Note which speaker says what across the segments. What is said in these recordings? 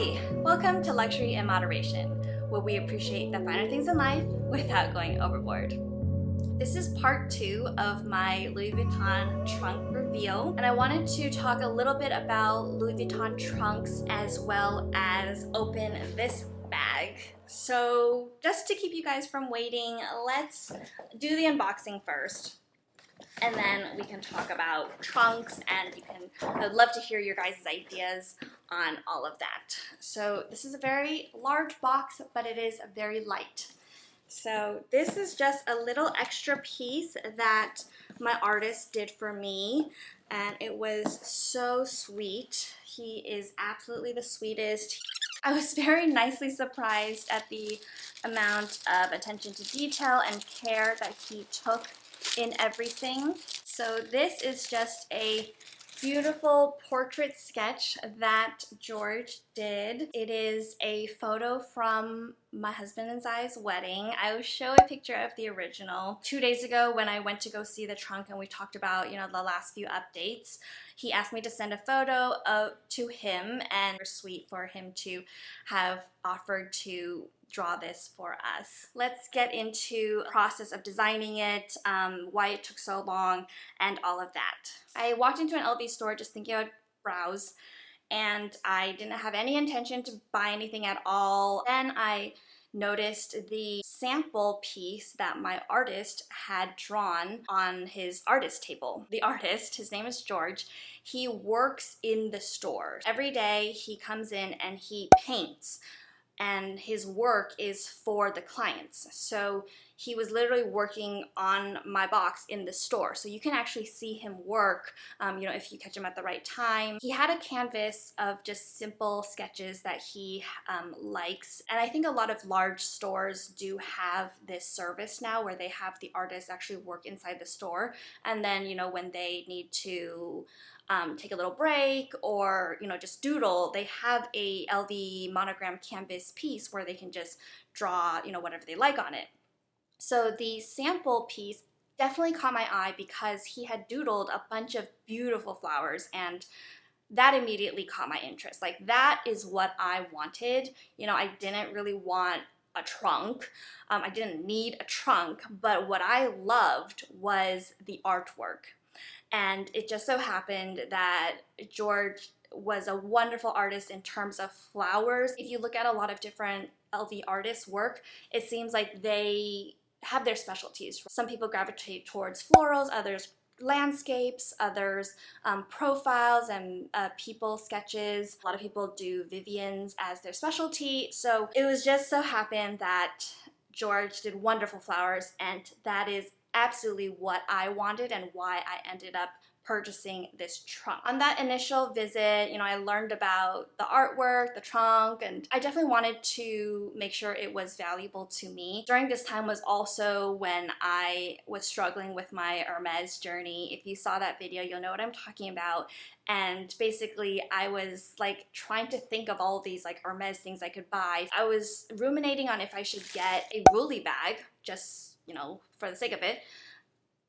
Speaker 1: Hi, welcome to Luxury in Moderation, where we appreciate the finer things in life without going overboard. This is part 2 of my Louis Vuitton trunk reveal, and I wanted to talk a little bit about Louis Vuitton trunks as well as open this bag. So just to keep you guys from waiting, let's do the unboxing first. And then we can talk about trunks, and I'd love to hear your guys' ideas on all of that. So this is a very large box, but it is very light. So this is just a little extra piece that my artist did for me, and it was so sweet. He is absolutely the sweetest. I was very nicely surprised at the amount of attention to detail and care that he took in everything. So this is just a beautiful portrait sketch that George did. It is a photo from my husband and I's wedding. I will show a picture of the original. 2 days ago when I went to go see the trunk and we talked about, the last few updates, he asked me to send a photo to him, and it was sweet for him to have offered to draw this for us. Let's get into the process of designing it, why it took so long, and all of that. I walked into an LV store just thinking I would browse, and I didn't have any intention to buy anything at all. Then I noticed the sample piece that my artist had drawn on his artist table. The artist, his name is George, he works in the store. Every day he comes in and he paints, and his work is for the clients. So he was literally working on my box in the store. So you can actually see him work, if you catch him at the right time. He had a canvas of just simple sketches that he likes. And I think a lot of large stores do have this service now where they have the artists actually work inside the store. And then, when they need to take a little break or just doodle, they have a LV monogram canvas piece where they can just draw whatever they like on it. So the sample piece definitely caught my eye because he had doodled a bunch of beautiful flowers, and that immediately caught my interest. Like, that is what I wanted. I didn't really want a trunk. I didn't need a trunk, but what I loved was the artwork. And it just so happened that George was a wonderful artist in terms of flowers. If you look at a lot of different LV artists' work, it seems like they have their specialties. Some people gravitate towards florals, others landscapes, others profiles and people sketches. A lot of people do Vivian's as their specialty. So it was just so happened that George did wonderful flowers, and that is absolutely what I wanted and why I ended up purchasing this trunk. On that initial visit, I learned about the artwork, the trunk, and I definitely wanted to make sure it was valuable to me. During this time was also when I was struggling with my Hermes journey. If you saw that video, you'll know what I'm talking about. And basically, I was trying to think of all of these Hermes things I could buy. I was ruminating on if I should get a Roulis bag, just for the sake of it,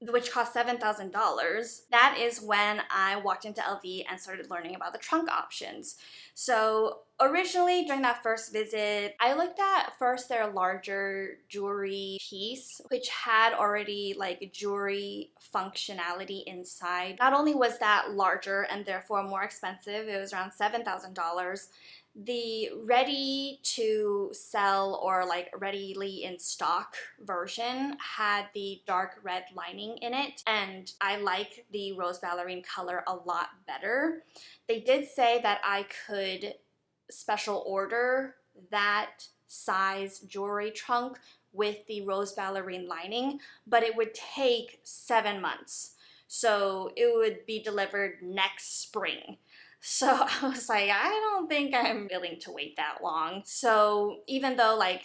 Speaker 1: which cost $7,000. That is when I walked into LV and started learning about the trunk options. So originally, during that first visit, I looked at first their larger jewelry piece, which had already jewelry functionality inside. Not only was that larger and therefore more expensive, it was around $7,000. The ready to sell or readily in stock version had the dark red lining in it, and I like the rose ballerine color a lot better. They did say that I could special order that size jewelry trunk with the rose ballerine lining, but it would take 7 months. So it would be delivered next spring. So I was like, I don't think I'm willing to wait that long. So even though I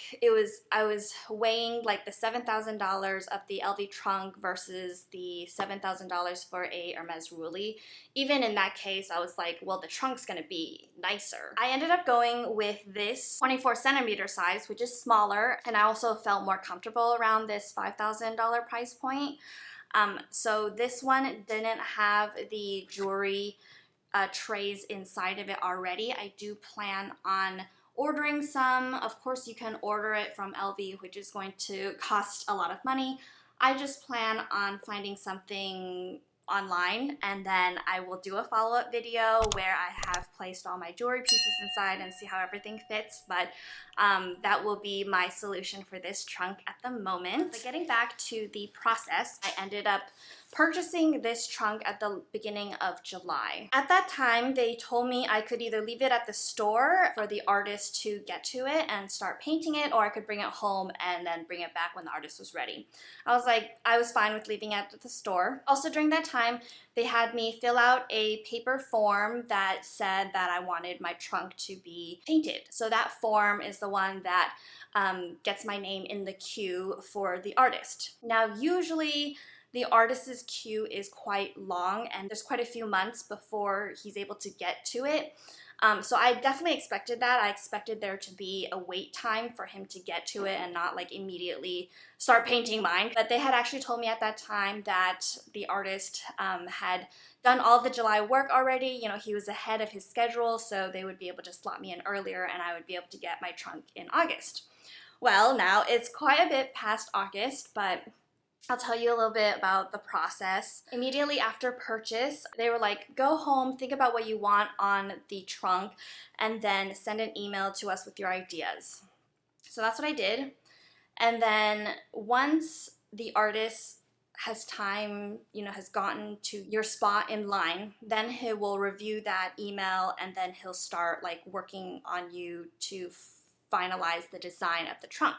Speaker 1: was weighing the $7,000 of the LV trunk versus the $7,000 for a Hermes Roulis, even in that case, I was like, well, the trunk's gonna be nicer. I ended up going with this 24 centimeter size, which is smaller, and I also felt more comfortable around this $5,000 price point. So this one didn't have the jewelry trays inside of it already. I do plan on ordering some. Of course, you can order it from LV, which is going to cost a lot of money. I just plan on finding something online, and then I will do a follow-up video where I have placed all my jewelry pieces inside and see how everything fits, but that will be my solution for this trunk at the moment. But getting back to the process, I ended up purchasing this trunk at the beginning of July. At that time, they told me I could either leave it at the store for the artist to get to it and start painting it, or I could bring it home and then bring it back when the artist was ready. I was fine with leaving it at the store. Also during that time, they had me fill out a paper form that said that I wanted my trunk to be painted. So that form is the one that gets my name in the queue for the artist. Now, usually the artist's queue is quite long and there's quite a few months before he's able to get to it. So I definitely expected that. I expected there to be a wait time for him to get to it and not like immediately start painting mine. But they had actually told me at that time that the artist had done all the July work already. You know, he was ahead of his schedule, so they would be able to slot me in earlier and I would be able to get my trunk in August. Well, now it's quite a bit past August, but I'll tell you a little bit about the process. Immediately after purchase, they were like, go home, think about what you want on the trunk, and then send an email to us with your ideas. So that's what I did. And then once the artist has time, you know, has gotten to your spot in line, then he will review that email and then he'll start like working on you to finalize the design of the trunk.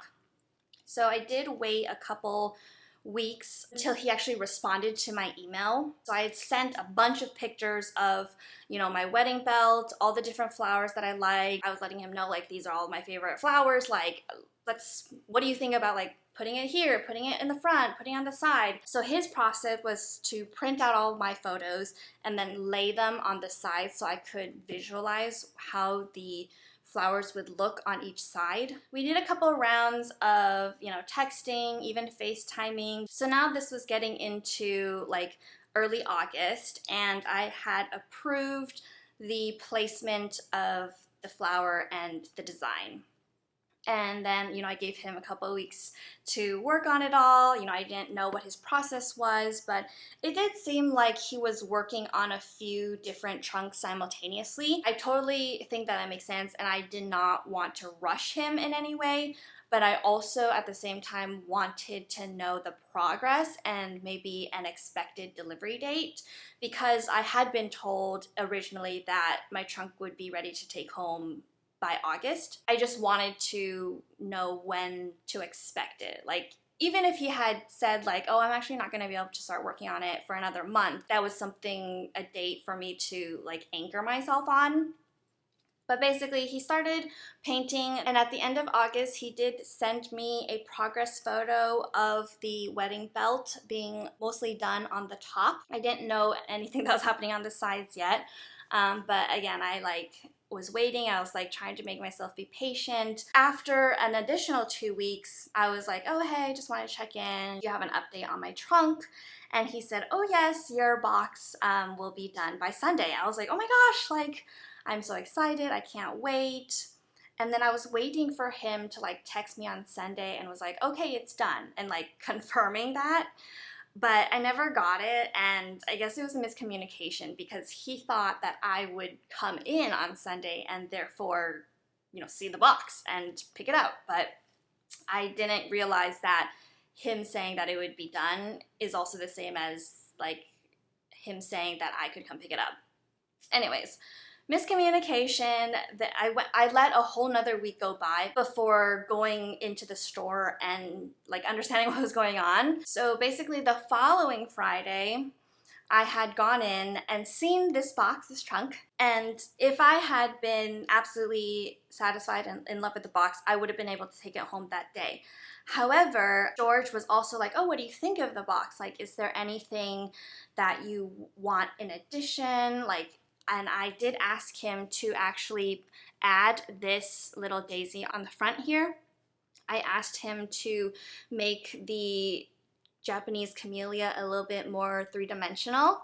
Speaker 1: So I did wait a couple weeks until he actually responded to my email. So I had sent a bunch of pictures of, you know, my wedding belt, all the different flowers that I like. I was letting him know like these are all my favorite flowers, like what do you think about like putting it here, putting it in the front, putting it on the side. So his process was to print out all of my photos and then lay them on the side so I could visualize how the flowers would look on each side. We did a couple rounds of, you know, texting, even FaceTiming. So now this was getting into like early August and I had approved the placement of the flower and the design. And then, you know, I gave him a couple of weeks to work on it all. You know, I didn't know what his process was, but it did seem like he was working on a few different trunks simultaneously. I totally think that makes sense, and I did not want to rush him in any way, but I also at the same time wanted to know the progress and maybe an expected delivery date, because I had been told originally that my trunk would be ready to take home by August. I just wanted to know when to expect it. Like, even if he had said like, oh, I'm actually not gonna be able to start working on it for another month, that was something, a date for me to like anchor myself on. But basically he started painting, and at the end of August he did send me a progress photo of the wedding belt being mostly done on the top. I didn't know anything that was happening on the sides yet, but again, I was waiting. I was like trying to make myself be patient. After an additional 2 weeks, I was like, oh hey, just wanted to check in. Do you have an update on my trunk? And he said, oh yes, your box will be done by Sunday. I was like, oh my gosh, like I'm so excited, I can't wait. And then I was waiting for him to like text me on Sunday and was like, okay, it's done, and like confirming that. But I never got it, and I guess it was a miscommunication because he thought that I would come in on Sunday and therefore, you know, see the box and pick it up. But I didn't realize that him saying that it would be done is also the same as like him saying that I could come pick it up. Anyways, miscommunication. That I let a whole nother week go by before going into the store and like understanding what was going on. So basically the following Friday, I had gone in and seen this box, this trunk, and if I had been absolutely satisfied and in love with the box, I would have been able to take it home that day. However, George was also like, oh, what do you think of the box? Like, is there anything that you want in addition? Like, and I did ask him to actually add this little daisy on the front here. I asked him to make the Japanese camellia a little bit more three-dimensional.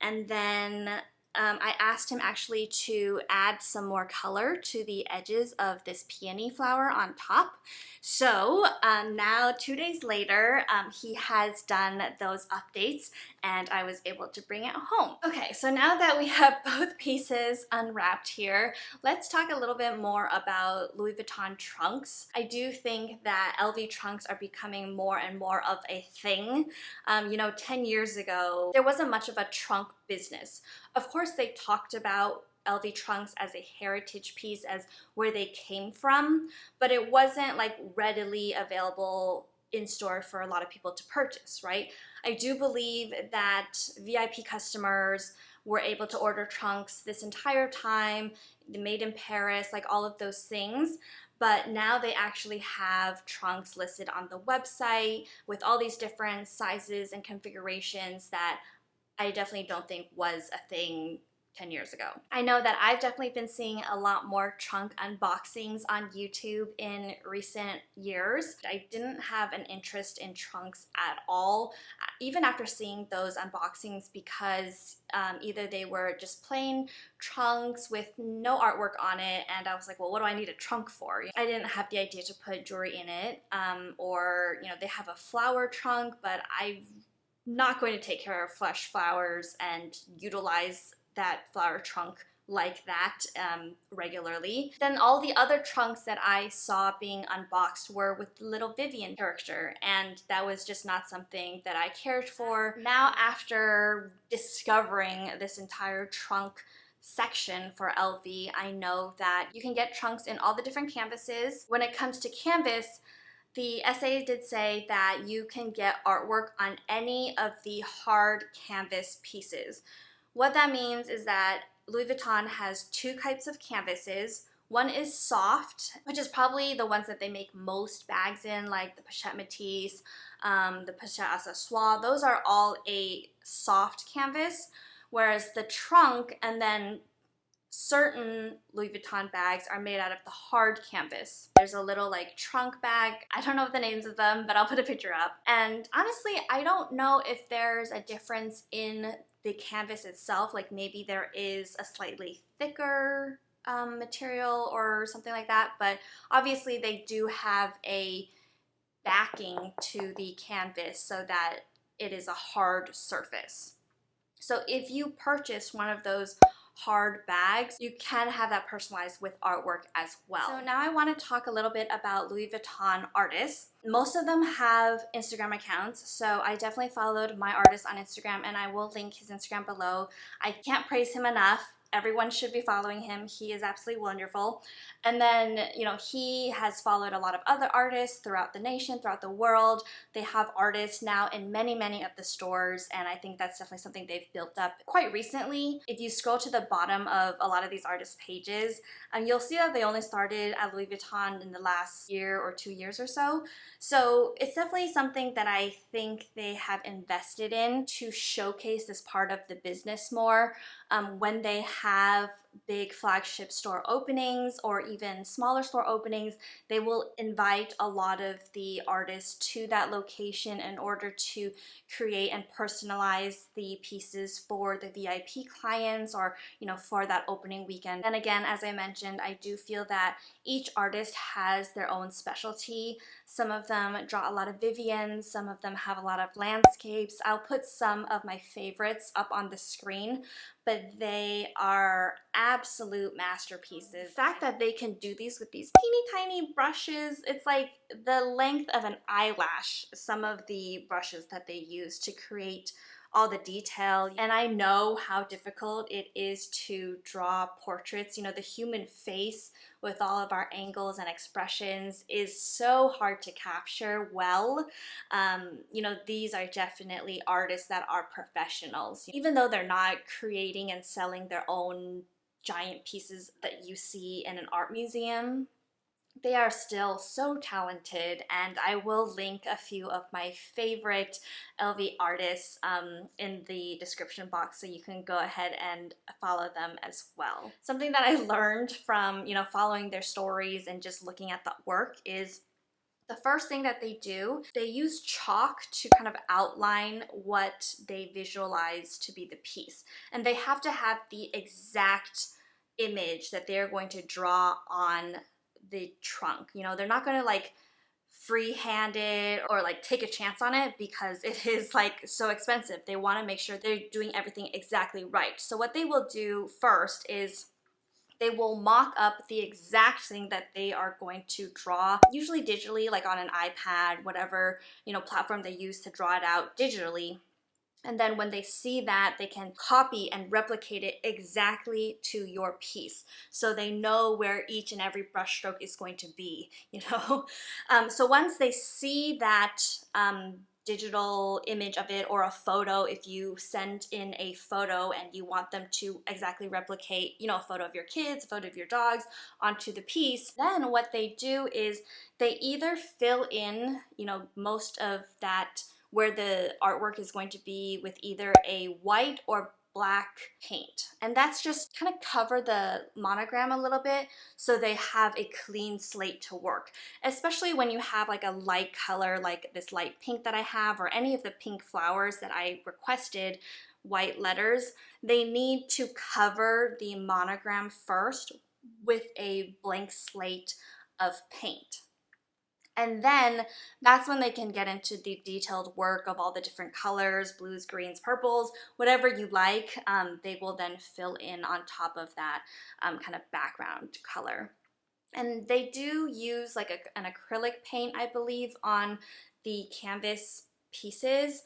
Speaker 1: And then I asked him actually to add some more color to the edges of this peony flower on top. So now 2 days later, he has done those updates and I was able to bring it home. Okay, so now that we have both pieces unwrapped here, let's talk a little bit more about Louis Vuitton trunks. I do think that LV trunks are becoming more and more of a thing. You know, 10 years ago, there wasn't much of a trunk business. Of course, they talked about LV trunks as a heritage piece, as where they came from, but it wasn't like readily available in store for a lot of people to purchase, right? I do believe that VIP customers were able to order trunks this entire time, made in Paris, like all of those things. But now they actually have trunks listed on the website with all these different sizes and configurations that I definitely don't think was a thing 10 years ago. I know that I've definitely been seeing a lot more trunk unboxings on YouTube in recent years. I didn't have an interest in trunks at all, even after seeing those unboxings, because either they were just plain trunks with no artwork on it, and I was like, well, what do I need a trunk for? I didn't have the idea to put jewelry in it, or, you know, they have a flower trunk, but I'm not going to take care of fresh flowers and utilize that flower trunk like that regularly. Then all the other trunks that I saw being unboxed were with the little Vivian character, and that was just not something that I cared for. Now, after discovering this entire trunk section for LV, I know that you can get trunks in all the different canvases. When it comes to canvas, the essay did say that you can get artwork on any of the hard canvas pieces. What that means is that Louis Vuitton has two types of canvases. One is soft, which is probably the ones that they make most bags in, like the Pochette Métis, the Pochette Accessoire. Those are all a soft canvas, whereas the trunk and then certain Louis Vuitton bags are made out of the hard canvas. There's a little like trunk bag. I don't know the names of them, but I'll put a picture up. And honestly, I don't know if there's a difference in the canvas itself. Like maybe there is a slightly thicker material or something like that, but obviously they do have a backing to the canvas so that it is a hard surface. So if you purchase one of those hard bags, you can have that personalized with artwork as well. So now I want to talk a little bit about Louis Vuitton artists. Most of them have Instagram accounts, so I definitely followed my artist on Instagram, and I will link his Instagram below. I can't praise him enough. Everyone should be following him. He is absolutely wonderful. And then, you know, he has followed a lot of other artists throughout the nation, throughout the world. They have artists now in many, many of the stores, and I think that's definitely something they've built up quite recently. If you scroll to the bottom of a lot of these artists' pages, you'll see that they only started at Louis Vuitton in the last year or 2 years or so. So it's definitely something that I think they have invested in to showcase this part of the business more. When they have big flagship store openings or even smaller store openings, they will invite a lot of the artists to that location in order to create and personalize the pieces for the VIP clients, or, you know, for that opening weekend. And again, as I mentioned, I do feel that each artist has their own specialty. Some of them draw a lot of Vivians, some of them have a lot of landscapes. I'll put some of my favorites up on the screen, but they are absolute masterpieces. The fact that they can do these with these teeny tiny brushes, it's like the length of an eyelash, some of the brushes that they use to create all the detail. And I know how difficult it is to draw portraits. You know, the human face with all of our angles and expressions is so hard to capture well. You know, these are definitely artists that are professionals. Even though they're not creating and selling their own giant pieces that you see in an art museum, they are still so talented, and I will link a few of my favorite LV artists in the description box, so you can go ahead and follow them as well. Something that I learned from, you know, following their stories and just looking at the work is The first thing that they do, they use chalk to kind of outline what they visualize to be the piece. And they have to have the exact image that they're going to draw on the trunk. You know, they're not going to like freehand it or like take a chance on it because it is like so expensive. They want to make sure they're doing everything exactly right. So what they will do first is they will mock up the exact thing that they are going to draw, usually digitally, like on an iPad, whatever, you know, platform they use to draw it out digitally. And then when they see that, they can copy and replicate it exactly to your piece. So they know where each and every brushstroke is going to be, you know? So once they see that digital image of it, or a photo, if you send in a photo and you want them to exactly replicate, you know, a photo of your kids, a photo of your dogs onto the piece, then what they do is they either fill in, you know, most of that where the artwork is going to be with either a white or black paint. And that's just kind of cover the monogram a little bit so they have a clean slate to work. Especially when you have like a light color like this light pink that I have, or any of the pink flowers that I requested, white letters, they need to cover the monogram first with a blank slate of paint. And then that's when they can get into the detailed work of all the different colors, blues, greens, purples, whatever you like. They will then fill in on top of that kind of background color. And they do use like an acrylic paint, I believe, on the canvas pieces.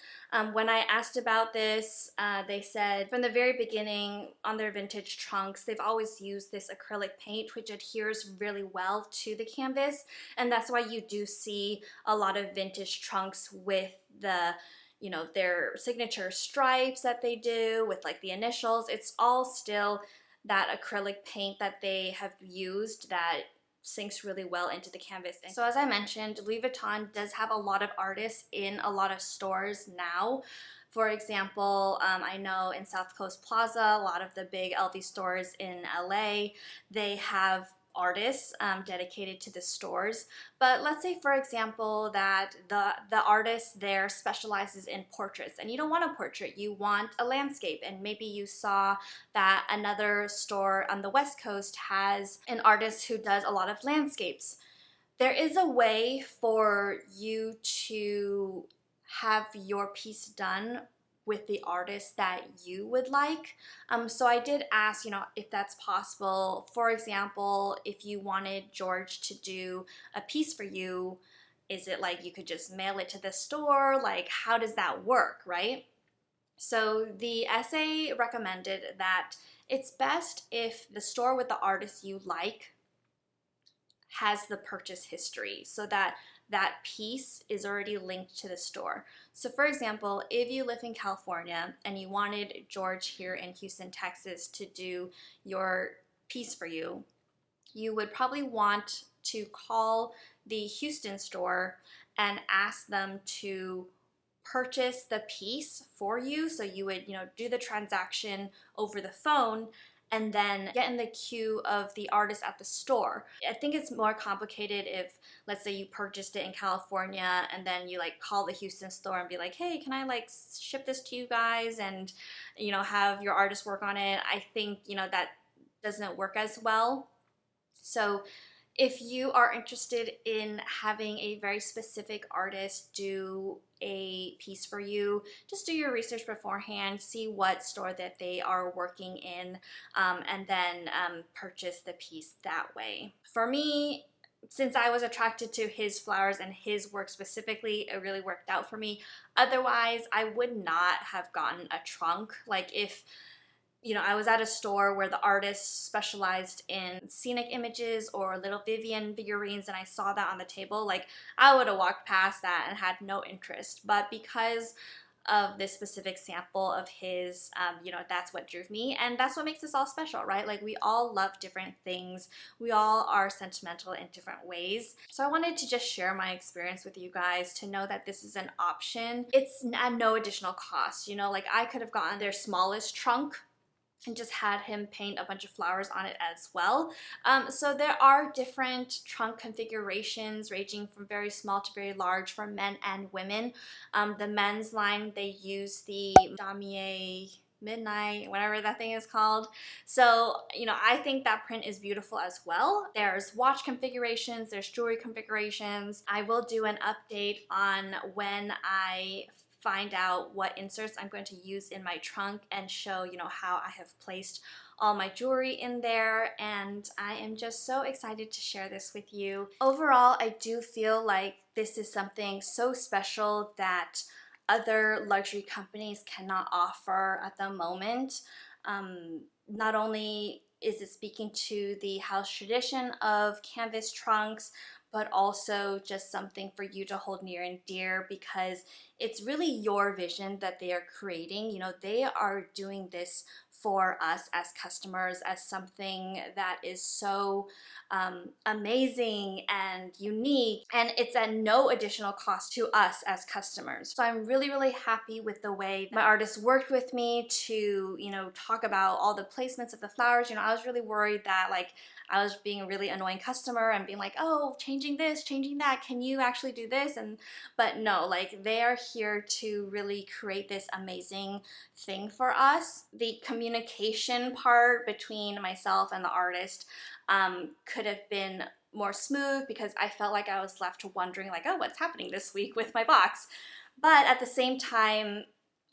Speaker 1: When I asked about this, they said from the very beginning on their vintage trunks, they've always used this acrylic paint, which adheres really well to the canvas. And that's why you do see a lot of vintage trunks with the, you know, their signature stripes that they do with like the initials. It's all still that acrylic paint that they have used that sinks really well into the canvas. So as I mentioned, Louis Vuitton does have a lot of artists in a lot of stores now. For example, I know in South Coast Plaza, a lot of the big LV stores in LA, they have artists dedicated to the stores. But let's say, for example, that the artist there specializes in portraits, and you don't want a portrait, you want a landscape. And maybe you saw that another store on the West Coast has an artist who does a lot of landscapes. There is a way for you to have your piece done with the artist that you would like. So I did ask, you know, if that's possible. For example, if you wanted George to do a piece for you, is it like you could just mail it to the store? Like, how does that work, right? So the essay recommended that it's best if the store with the artist you like has the purchase history, so that that piece is already linked to the store. So for example, if you live in California and you wanted George here in Houston, Texas to do your piece for you, you would probably want to call the Houston store and ask them to purchase the piece for you. So you would, you know, do the transaction over the phone and then get in the queue of the artist at the store. I think it's more complicated if, let's say, you purchased it in California and then you like call the Houston store and be like, hey, can I like ship this to you guys and, you know, have your artist work on it? I think, you know, that doesn't work as well. So if you are interested in having a very specific artist do a piece for you, just do your research beforehand, see what store that they are working in, and then purchase the piece that way. For me, since I was attracted to his flowers and his work specifically, it really worked out for me. Otherwise, I would not have gotten a trunk. Like if, you know, I was at a store where the artist specialized in scenic images or Little Vivian figurines and I saw that on the table, like I would have walked past that and had no interest. But because of this specific sample of his, you know, that's what drew me, and that's what makes us all special, right? Like we all love different things. We all are sentimental in different ways. So I wanted to just share my experience with you guys to know that this is an option. It's at no additional cost, you know, like I could have gotten their smallest trunk and just had him paint a bunch of flowers on it as well. So there are different trunk configurations ranging from very small to very large for men and women. The men's line, they use the damier midnight, whatever that thing is called. So, you know, I think that print is beautiful as well. There's watch configurations, there's jewelry configurations. I will do an update on when I find out what inserts I'm going to use in my trunk and show, you know, how I have placed all my jewelry in there, and I am just so excited to share this with you. Overall, I do feel like this is something so special that other luxury companies cannot offer at the moment. Not only is it speaking to the house tradition of canvas trunks, but also just something for you to hold near and dear, because it's really your vision that they are creating. You know, they are doing this for us as customers as something that is so amazing and unique, and it's at no additional cost to us as customers. So I'm really, really happy with the way my artist worked with me to, you know, talk about all the placements of the flowers. You know, I was really worried that like I was being a really annoying customer and being like, oh, changing this, changing that, can you actually do this? But no, like they are here to really create this amazing thing for us. The communication part between myself and the artist could have been more smooth, because I felt like I was left wondering like, oh, what's happening this week with my box? But at the same time,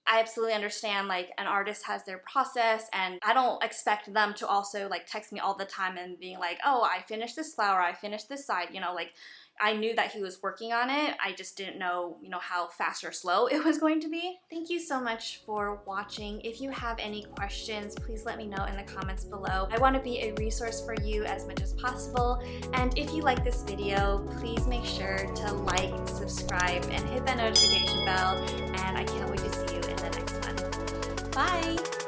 Speaker 1: I absolutely understand like an artist has their process, and I don't expect them to also like text me all the time and being like, oh, I finished this flower, I finished this side, you know, like I knew that he was working on it. I just didn't know, you know, how fast or slow it was going to be. Thank you so much for watching. If you have any questions, please let me know in the comments below. I want to be a resource for you as much as possible. And if you like this video, please make sure to like, subscribe, and hit that notification bell. And I can't wait to see you in the next one. Bye!